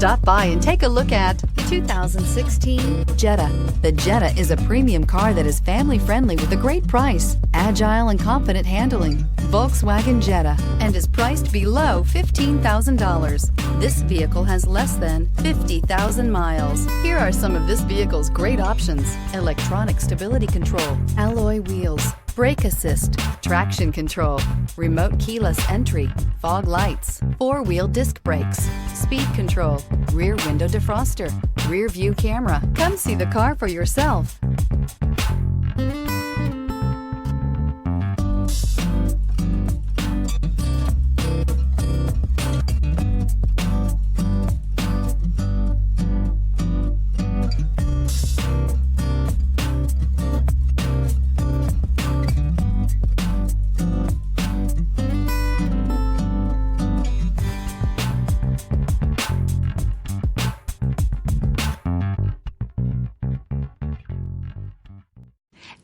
Stop by and take a look at the 2016 Jetta. The Jetta is a premium car that is family-friendly with a great price, agile and confident handling. Volkswagen Jetta, and is priced below $15,000. This vehicle has less than 50,000 miles. Here are some of this vehicle's great options: electronic stability control, alloy wheels, brake assist, traction control, remote keyless entry, fog lights, four-wheel disc brakes, speed control, rear window defroster, rear view camera. Come see the car for yourself.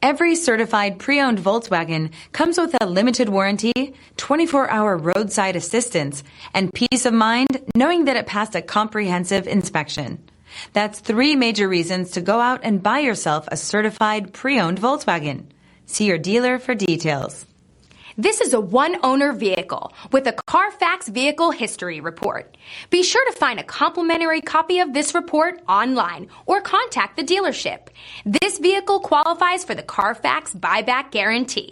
Every certified pre-owned Volkswagen comes with a limited warranty, 24-hour roadside assistance, and peace of mind knowing that it passed a comprehensive inspection. That's 3 major reasons to go out and buy yourself a certified pre-owned Volkswagen. See your dealer for details. This is a one-owner vehicle with a CARFAX Vehicle History Report. Be sure to find a complimentary copy of this report online or contact the dealership. This vehicle qualifies for the CARFAX Buyback Guarantee.